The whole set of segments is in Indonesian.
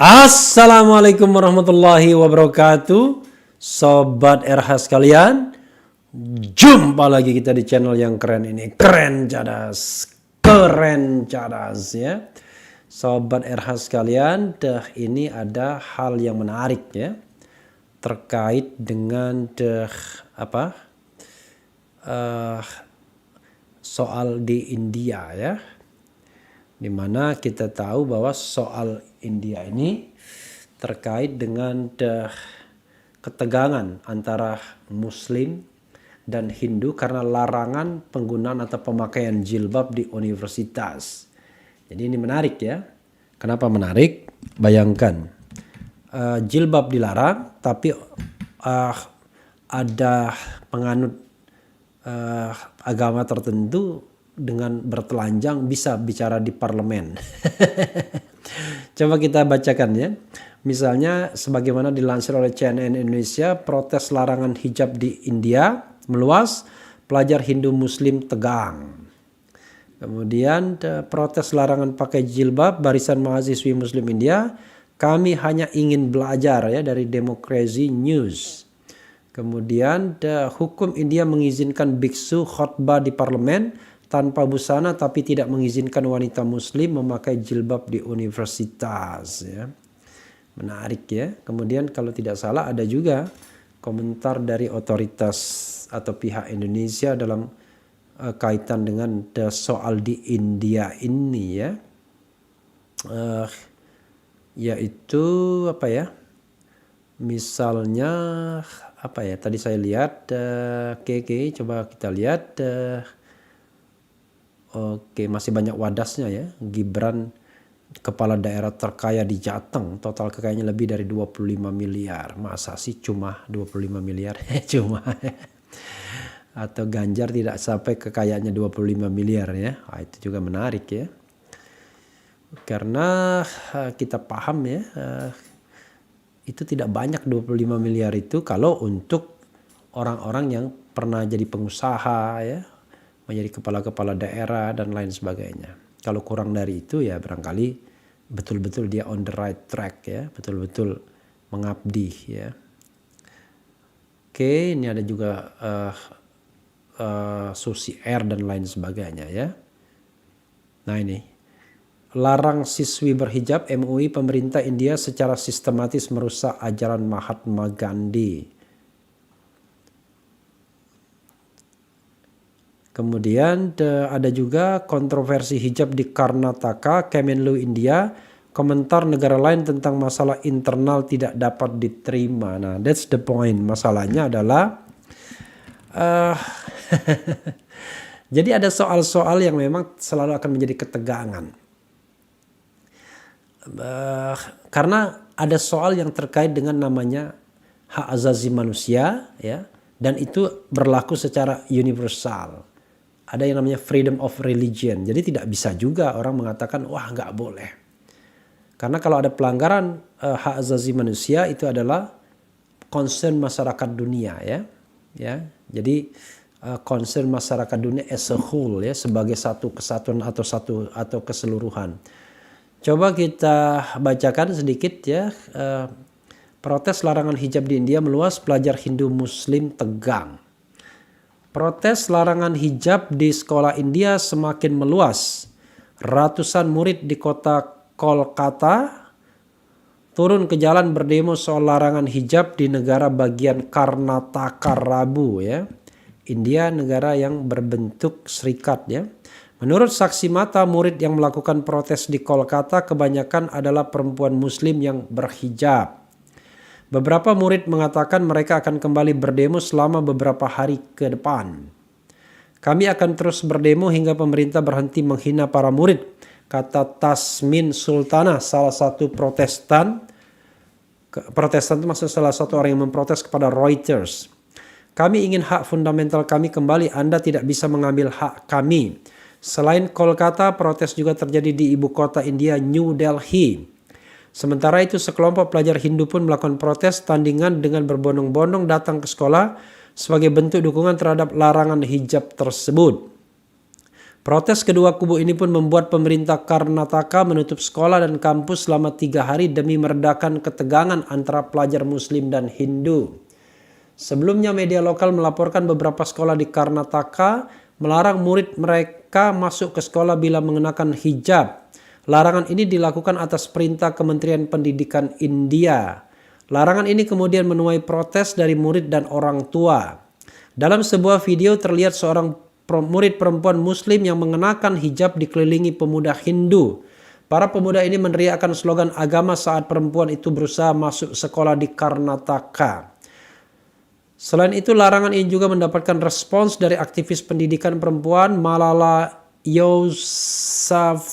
Assalamualaikum warahmatullahi wabarakatuh. Sobat RH sekalian, jumpa lagi kita di channel yang keren ini. Keren cadas ya. Sobat RH sekalian, ini ada hal yang menarik ya. Terkait dengan soal di India ya. Dimana kita tahu bahwa soal India ini terkait dengan ketegangan antara Muslim dan Hindu karena larangan penggunaan atau pemakaian jilbab di universitas. Jadi ini menarik ya. Kenapa menarik? Bayangkan jilbab dilarang, tapi ada penganut agama tertentu dengan bertelanjang bisa bicara di parlemen. Coba kita bacakan ya. Misalnya sebagaimana dilansir oleh CNN Indonesia, protes larangan hijab di India meluas, pelajar Hindu Muslim tegang. Kemudian protes larangan pakai jilbab, barisan mahasiswi Muslim India, kami hanya ingin belajar ya, dari Democracy News. Kemudian hukum India mengizinkan biksu khotbah di parlemen tanpa busana tapi tidak mengizinkan wanita muslim memakai jilbab di universitas ya. Menarik ya. Kemudian kalau tidak salah ada juga komentar dari otoritas atau pihak Indonesia dalam kaitan dengan soal di India ini ya. Yaitu apa ya? Misalnya apa ya? Tadi saya lihat coba kita lihat Oke, masih banyak wadasnya ya. Gibran kepala daerah terkaya di Jateng, total kekayaannya lebih dari 25 miliar. Masa sih cuma 25 miliar? Cuma. Atau Ganjar tidak sampai kekayaannya 25 miliar ya. Nah, itu juga menarik ya. Karena kita paham ya, itu tidak banyak 25 miliar itu kalau untuk orang-orang yang pernah jadi pengusaha ya, menjadi kepala-kepala daerah dan lain sebagainya. Kalau kurang dari itu ya barangkali betul-betul dia on the right track ya, betul-betul mengabdi ya. Oke, ini ada juga Susi Air dan lain sebagainya ya. Nah ini, larang siswi berhijab, MUI pemerintah India secara sistematis merusak ajaran Mahatma Gandhi. Kemudian ada juga kontroversi hijab di Karnataka, Kemenlu India, komentar negara lain tentang masalah internal tidak dapat diterima. Nah, that's the point. Masalahnya adalah jadi ada soal-soal yang memang selalu akan menjadi ketegangan. Karena ada soal yang terkait dengan namanya hak asasi manusia ya, dan itu berlaku secara universal. Ada yang namanya freedom of religion. Jadi tidak bisa juga orang mengatakan wah nggak boleh. Karena kalau ada pelanggaran hak asasi manusia itu adalah concern masyarakat dunia ya. Jadi concern masyarakat dunia as a whole ya, sebagai satu kesatuan atau keseluruhan. Coba kita bacakan sedikit ya. Protes larangan hijab di India meluas, pelajar Hindu Muslim tegang. Protes larangan hijab di sekolah India semakin meluas. Ratusan murid di kota Kolkata turun ke jalan berdemo soal larangan hijab di negara bagian Karnataka Rabu ya. India negara yang berbentuk serikat ya. Menurut saksi mata, murid yang melakukan protes di Kolkata kebanyakan adalah perempuan muslim yang berhijab. Beberapa murid mengatakan mereka akan kembali berdemo selama beberapa hari ke depan. Kami akan terus berdemo hingga pemerintah berhenti menghina para murid, kata Tasmin Sultana, salah satu Protestan. Protestan itu maksudnya salah satu orang yang memprotes kepada Reuters. Kami ingin hak fundamental kami kembali, Anda tidak bisa mengambil hak kami. Selain Kolkata, protes juga terjadi di ibu kota India, New Delhi. Sementara itu sekelompok pelajar Hindu pun melakukan protes tandingan dengan berbondong-bondong datang ke sekolah sebagai bentuk dukungan terhadap larangan hijab tersebut. Protes kedua kubu ini pun membuat pemerintah Karnataka menutup sekolah dan kampus selama 3 hari demi meredakan ketegangan antara pelajar Muslim dan Hindu. Sebelumnya media lokal melaporkan beberapa sekolah di Karnataka melarang murid mereka masuk ke sekolah bila mengenakan hijab. Larangan ini dilakukan atas perintah Kementerian Pendidikan India. Larangan ini kemudian menuai protes dari murid dan orang tua. Dalam sebuah video terlihat seorang murid perempuan Muslim yang mengenakan hijab dikelilingi pemuda Hindu. Para pemuda ini meneriakkan slogan agama saat perempuan itu berusaha masuk sekolah di Karnataka. Selain itu, larangan ini juga mendapatkan respons dari aktivis pendidikan perempuan Malala Yousafzai.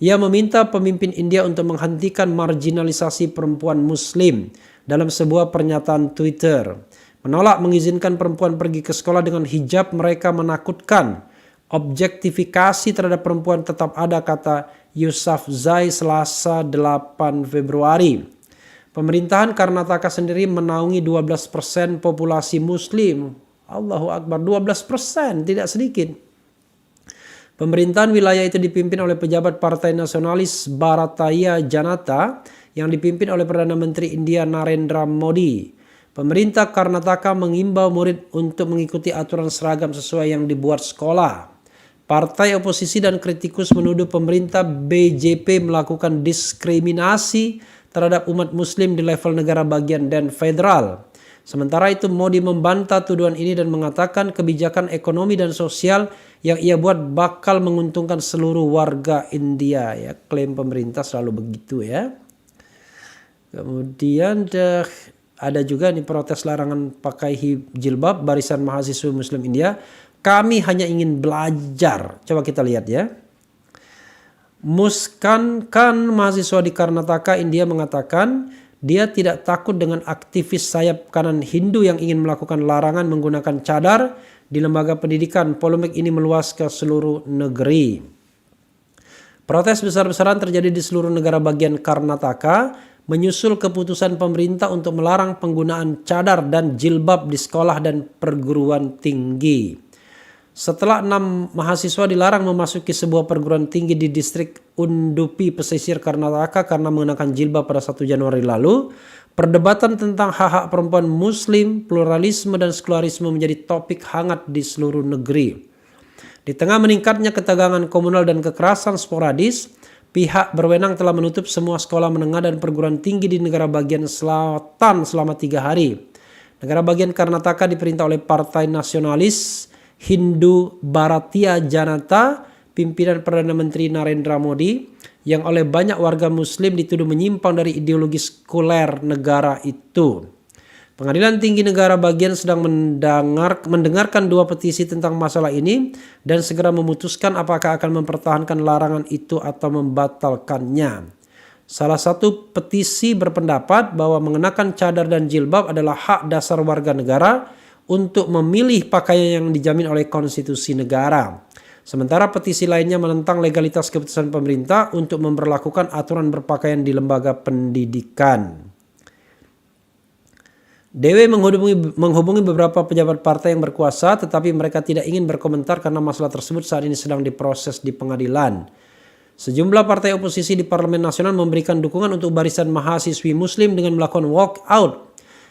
Ia meminta pemimpin India untuk menghentikan marginalisasi perempuan Muslim dalam sebuah pernyataan Twitter. Menolak mengizinkan perempuan pergi ke sekolah dengan hijab mereka menakutkan. Objektifikasi terhadap perempuan tetap ada, kata Yousafzai Selasa 8 Februari. Pemerintahan Karnataka sendiri menaungi 12% populasi Muslim. Allahu Akbar, 12%, tidak sedikit. Pemerintahan wilayah itu dipimpin oleh pejabat Partai Nasionalis Bharatiya Janata yang dipimpin oleh Perdana Menteri India Narendra Modi. Pemerintah Karnataka mengimbau murid untuk mengikuti aturan seragam sesuai yang dibuat sekolah. Partai oposisi dan kritikus menuduh pemerintah BJP melakukan diskriminasi terhadap umat Muslim di level negara bagian dan federal. Sementara itu, Modi membantah tuduhan ini dan mengatakan kebijakan ekonomi dan sosial yang ia buat bakal menguntungkan seluruh warga India. Ya, klaim pemerintah selalu begitu ya. Kemudian ada juga nih protes larangan pakai jilbab barisan mahasiswa Muslim India. Kami hanya ingin belajar. Coba kita lihat ya. Muskan Khan, mahasiswa di Karnataka, India, mengatakan dia tidak takut dengan aktivis sayap kanan Hindu yang ingin melakukan larangan menggunakan cadar di lembaga pendidikan. Polemik ini meluas ke seluruh negeri. Protes besar-besaran terjadi di seluruh negara bagian Karnataka menyusul keputusan pemerintah untuk melarang penggunaan cadar dan jilbab di sekolah dan perguruan tinggi. Setelah 6 mahasiswa dilarang memasuki sebuah perguruan tinggi di distrik Undupi, pesisir Karnataka karena mengenakan jilbab pada 1 Januari lalu, perdebatan tentang hak-hak perempuan Muslim, pluralisme dan sekularisme menjadi topik hangat di seluruh negeri. Di tengah meningkatnya ketegangan komunal dan kekerasan sporadis, pihak berwenang telah menutup semua sekolah menengah dan perguruan tinggi di negara bagian selatan selama 3 hari. Negara bagian Karnataka diperintah oleh Partai Nasionalis Hindu Bharatiya Janata, pimpinan Perdana Menteri Narendra Modi, yang oleh banyak warga Muslim dituduh menyimpang dari ideologi sekuler negara itu. Pengadilan Tinggi Negara bagian sedang mendengarkan 2 petisi tentang masalah ini dan segera memutuskan apakah akan mempertahankan larangan itu atau membatalkannya. Salah satu petisi berpendapat bahwa mengenakan cadar dan jilbab adalah hak dasar warga negara untuk memilih pakaian yang dijamin oleh konstitusi negara. Sementara petisi lainnya menentang legalitas keputusan pemerintah untuk memberlakukan aturan berpakaian di lembaga pendidikan. DW menghubungi beberapa pejabat partai yang berkuasa, tetapi mereka tidak ingin berkomentar karena masalah tersebut saat ini sedang diproses di pengadilan. Sejumlah partai oposisi di Parlemen Nasional memberikan dukungan untuk barisan mahasiswi Muslim dengan melakukan walkout.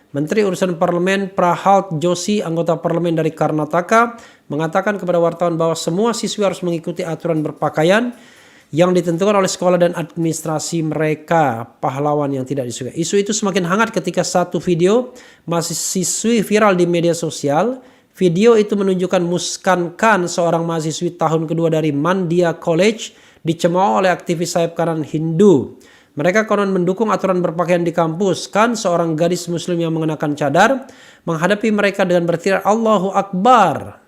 Menteri Urusan Parlemen Prahalad Joshi, anggota parlemen dari Karnataka, mengatakan kepada wartawan bahwa semua siswi harus mengikuti aturan berpakaian yang ditentukan oleh sekolah dan administrasi mereka. Pahlawan yang tidak disukai. Isu itu semakin hangat ketika satu video mahasiswi viral di media sosial. Video itu menunjukkan Muskan Khan, seorang mahasiswi tahun kedua dari Mandya College, dicemooh oleh aktivis sayap kanan Hindu. Mereka konon mendukung aturan berpakaian di kampus. Khan, seorang gadis Muslim yang mengenakan cadar, menghadapi mereka dengan berteriak Allahu Akbar.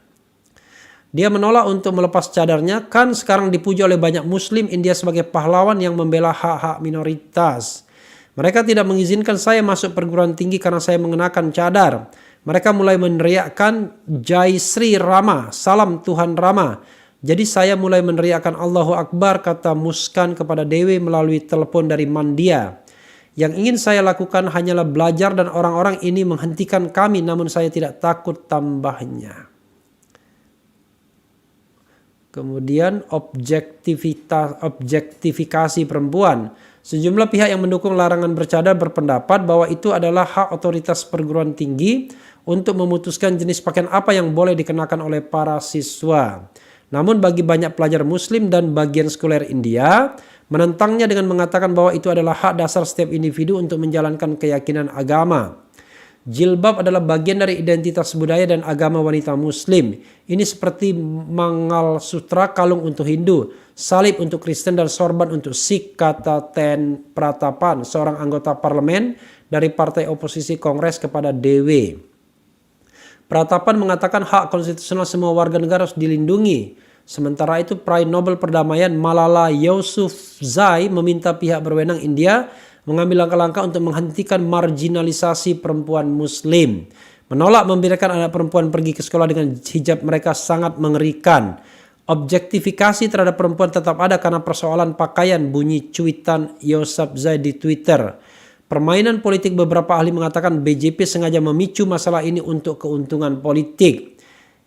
Dia menolak untuk melepas cadarnya. Khan sekarang dipuji oleh banyak Muslim India sebagai pahlawan yang membela hak-hak minoritas. Mereka tidak mengizinkan saya masuk perguruan tinggi karena saya mengenakan cadar. Mereka mulai meneriakkan Jai Sri Rama, salam Tuhan Rama. Jadi saya mulai meneriakkan Allahu Akbar, kata Muskan kepada Dewi melalui telepon dari Mandya. Yang ingin saya lakukan hanyalah belajar dan orang-orang ini menghentikan kami, namun saya tidak takut, tambahnya. Kemudian objektifikasi perempuan. Sejumlah pihak yang mendukung larangan bercadar berpendapat bahwa itu adalah hak otoritas perguruan tinggi untuk memutuskan jenis pakaian apa yang boleh dikenakan oleh para siswa. Namun bagi banyak pelajar muslim dan bagian sekuler India, menentangnya dengan mengatakan bahwa itu adalah hak dasar setiap individu untuk menjalankan keyakinan agama. Jilbab adalah bagian dari identitas budaya dan agama wanita muslim. Ini seperti Mangalsutra, kalung untuk Hindu, salib untuk Kristen, dan sorban untuk Sikh, kata Ten Pratapan, seorang anggota parlemen dari partai oposisi Kongres kepada DW. Pratapan mengatakan hak konstitusional semua warga negara harus dilindungi. Sementara itu, peraih Nobel Perdamaian Malala Yousafzai meminta pihak berwenang India mengambil langkah-langkah untuk menghentikan marginalisasi perempuan muslim. Menolak membiarkan anak perempuan pergi ke sekolah dengan hijab mereka sangat mengerikan. Objektifikasi terhadap perempuan tetap ada karena persoalan pakaian, bunyi cuitan Yousafzai di Twitter. Permainan politik, beberapa ahli mengatakan BJP sengaja memicu masalah ini untuk keuntungan politik.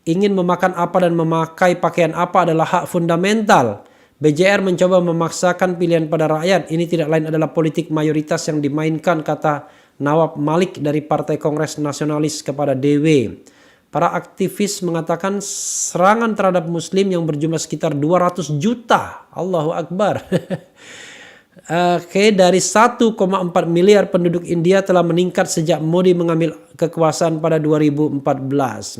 Ingin memakan apa dan memakai pakaian apa adalah hak fundamental. BJR mencoba memaksakan pilihan pada rakyat. Ini tidak lain adalah politik mayoritas yang dimainkan, kata Nawab Malik dari Partai Kongres Nasionalis kepada DW. Para aktivis mengatakan serangan terhadap muslim yang berjumlah sekitar 200 juta. Allahu Akbar. Dari 1,4 miliar penduduk India telah meningkat sejak Modi mengambil kekuasaan pada 2014.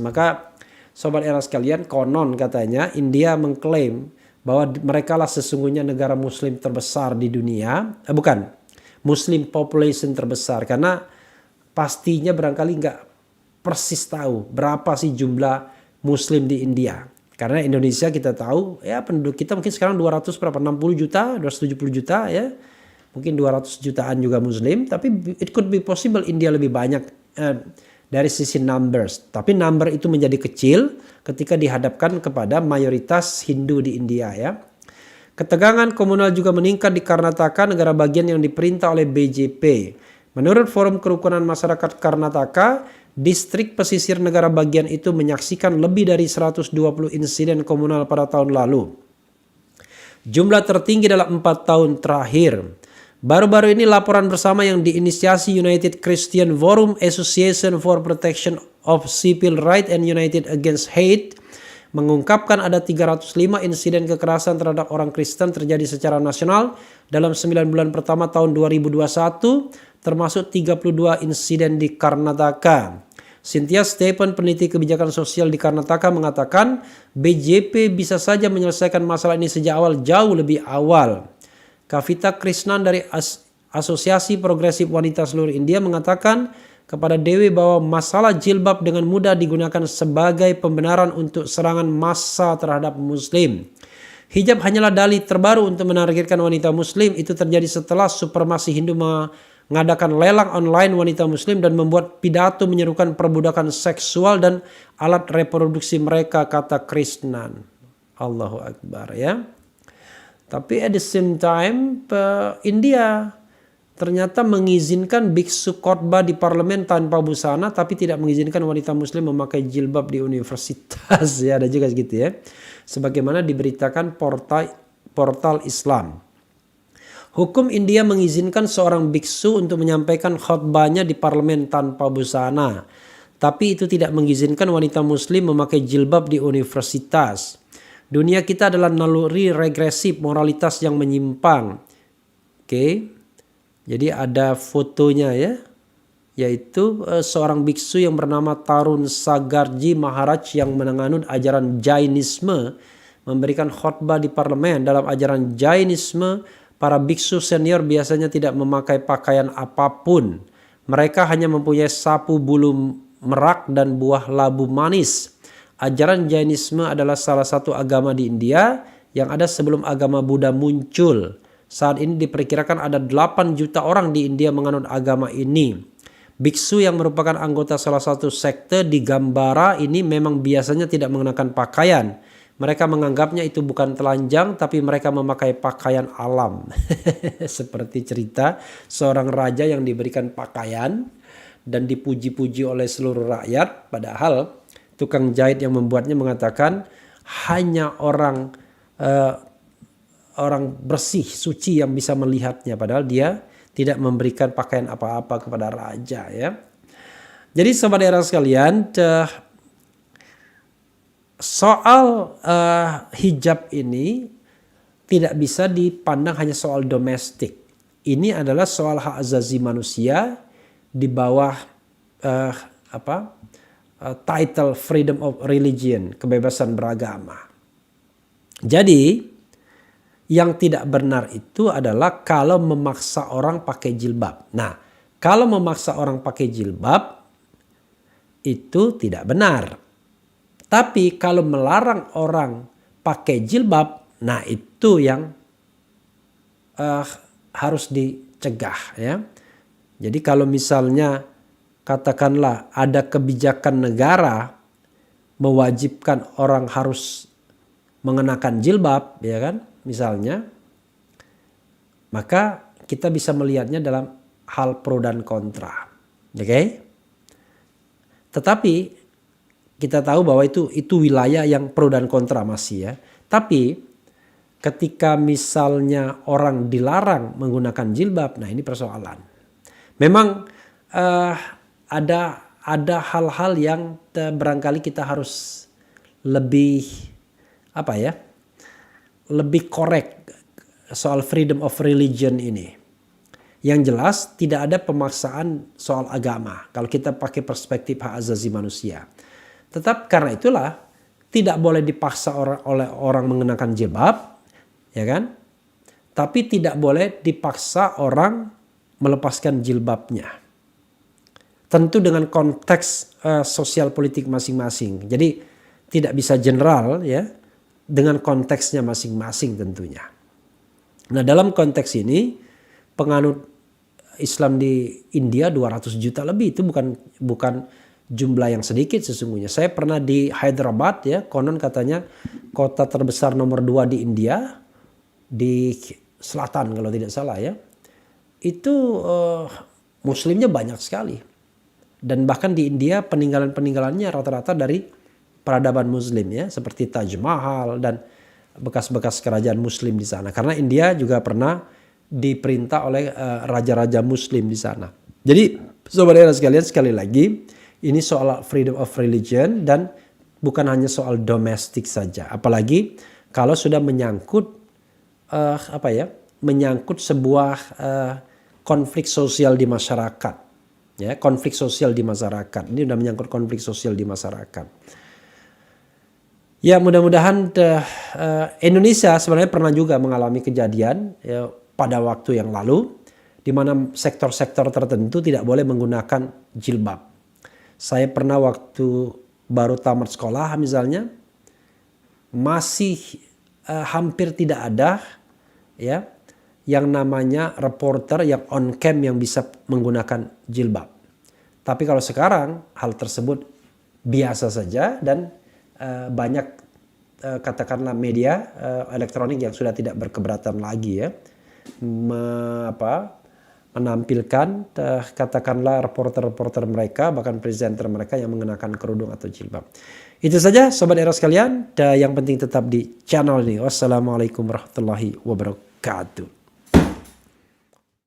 Maka sobat era sekalian, konon katanya India mengklaim bahwa mereka lah sesungguhnya negara muslim terbesar di dunia. Bukan, muslim population terbesar. Karena pastinya barangkali nggak persis tahu berapa sih jumlah muslim di India. Karena Indonesia kita tahu ya penduduk kita mungkin sekarang 200 berapa, 60 juta, 270 juta ya. Mungkin 200 jutaan juga muslim. Tapi it could be possible India lebih banyak dari sisi numbers. Tapi number itu menjadi kecil ketika dihadapkan kepada mayoritas Hindu di India ya. Ketegangan komunal juga meningkat di Karnataka, negara bagian yang diperintah oleh BJP. Menurut Forum Kerukunan Masyarakat Karnataka, distrik pesisir negara bagian itu menyaksikan lebih dari 120 insiden komunal pada tahun lalu. Jumlah tertinggi dalam 4 tahun terakhir. Baru-baru ini laporan bersama yang diinisiasi United Christian Forum, Association for Protection of Civil Rights and United Against Hate mengungkapkan ada 305 insiden kekerasan terhadap orang Kristen terjadi secara nasional dalam 9 bulan pertama tahun 2021, termasuk 32 insiden di Karnataka. Cynthia Stephen, peneliti kebijakan sosial di Karnataka, mengatakan BJP bisa saja menyelesaikan masalah ini sejak awal, jauh lebih awal. Kavita Krishnan dari Asosiasi Progresif Wanita Seluruh India mengatakan kepada Dewi bahwa masalah jilbab dengan mudah digunakan sebagai pembenaran untuk serangan massa terhadap muslim. Hijab hanyalah dalih terbaru untuk menargetkan wanita muslim. Itu terjadi setelah supremasi Hindu mengadakan lelang online wanita muslim dan membuat pidato menyerukan perbudakan seksual dan alat reproduksi mereka, kata Krishnan. Allahu Akbar ya. Tapi at the same time India ternyata mengizinkan biksu khotbah di parlemen tanpa busana, tapi tidak mengizinkan wanita muslim memakai jilbab di universitas. Ya, ada juga gitu ya. Sebagaimana diberitakan portal Islam. Hukum India mengizinkan seorang biksu untuk menyampaikan khotbahnya di parlemen tanpa busana. Tapi itu tidak mengizinkan wanita muslim memakai jilbab di universitas. Dunia kita adalah naluri regresif, moralitas yang menyimpang. Oke. Jadi ada fotonya ya. Yaitu seorang biksu yang bernama Tarun Sagarji Maharaj yang menganut ajaran Jainisme memberikan khotbah di parlemen. Dalam ajaran Jainisme, para biksu senior biasanya tidak memakai pakaian apapun. Mereka hanya mempunyai sapu bulu merak dan buah labu manis. Ajaran Jainisme adalah salah satu agama di India yang ada sebelum agama Buddha muncul. Saat ini diperkirakan ada 8 juta orang di India menganut agama ini. Biksu yang merupakan anggota salah satu sekte di Gambara ini memang biasanya tidak mengenakan pakaian. Mereka menganggapnya itu bukan telanjang, tapi mereka memakai pakaian alam. Seperti cerita seorang raja yang diberikan pakaian dan dipuji-puji oleh seluruh rakyat, padahal tukang jahit yang membuatnya mengatakan, hanya orang orang bersih, suci yang bisa melihatnya, padahal dia tidak memberikan pakaian apa-apa kepada raja, ya. Jadi saudara sekalian, soal hijab ini tidak bisa dipandang hanya soal domestik. Ini adalah soal hak asasi manusia di bawah title freedom of religion, kebebasan beragama. Jadi yang tidak benar itu adalah kalau memaksa orang pakai jilbab. Nah, kalau memaksa orang pakai jilbab itu tidak benar. Tapi kalau melarang orang pakai jilbab, nah itu yang harus dicegah, ya. Jadi kalau misalnya katakanlah ada kebijakan negara mewajibkan orang harus mengenakan jilbab, ya kan, misalnya, maka kita bisa melihatnya dalam hal pro dan kontra, oke? Tetapi kita tahu bahwa itu wilayah yang pro dan kontra masih, ya. Tapi ketika misalnya orang dilarang menggunakan jilbab, nah ini persoalan. Memang ada hal-hal yang barangkali kita harus lebih lebih korek soal freedom of religion ini. Yang jelas tidak ada pemaksaan soal agama kalau kita pakai perspektif hak asasi manusia. Tetap karena itulah tidak boleh dipaksa oleh orang mengenakan jilbab, ya kan? Tapi tidak boleh dipaksa orang melepaskan jilbabnya. Tentu dengan konteks sosial politik masing-masing. Jadi tidak bisa general, ya, dengan konteksnya masing-masing tentunya. Nah, dalam konteks ini penganut Islam di India 200 juta lebih, itu bukan jumlah yang sedikit sesungguhnya. Saya pernah di Hyderabad, ya, konon katanya kota terbesar nomor 2 di India, di selatan kalau tidak salah, ya. Itu muslimnya banyak sekali. Dan bahkan di India peninggalannya rata-rata dari peradaban muslim, ya, seperti Taj Mahal dan bekas-bekas kerajaan muslim di sana. Karena India juga pernah diperintah oleh raja-raja muslim di sana. Jadi saudara sekalian, sekali lagi ini soal freedom of religion dan bukan hanya soal domestik saja. Apalagi kalau sudah menyangkut menyangkut sebuah konflik sosial di masyarakat, ya, konflik sosial di masyarakat. Ini sudah menyangkut konflik sosial di masyarakat. Ya, mudah-mudahan Indonesia sebenarnya pernah juga mengalami kejadian, ya, pada waktu yang lalu di mana sektor-sektor tertentu tidak boleh menggunakan jilbab. Saya pernah waktu baru tamat sekolah misalnya, masih hampir tidak ada, ya, yang namanya reporter yang on cam yang bisa menggunakan jilbab. Tapi kalau sekarang hal tersebut biasa saja dan banyak katakanlah media elektronik yang sudah tidak berkeberatan lagi, ya, menampilkan katakanlah reporter-reporter mereka, bahkan presenter mereka yang mengenakan kerudung atau jilbab. Itu saja sobat era sekalian, yang penting tetap di channel ini. Wassalamualaikum warahmatullahi wabarakatuh.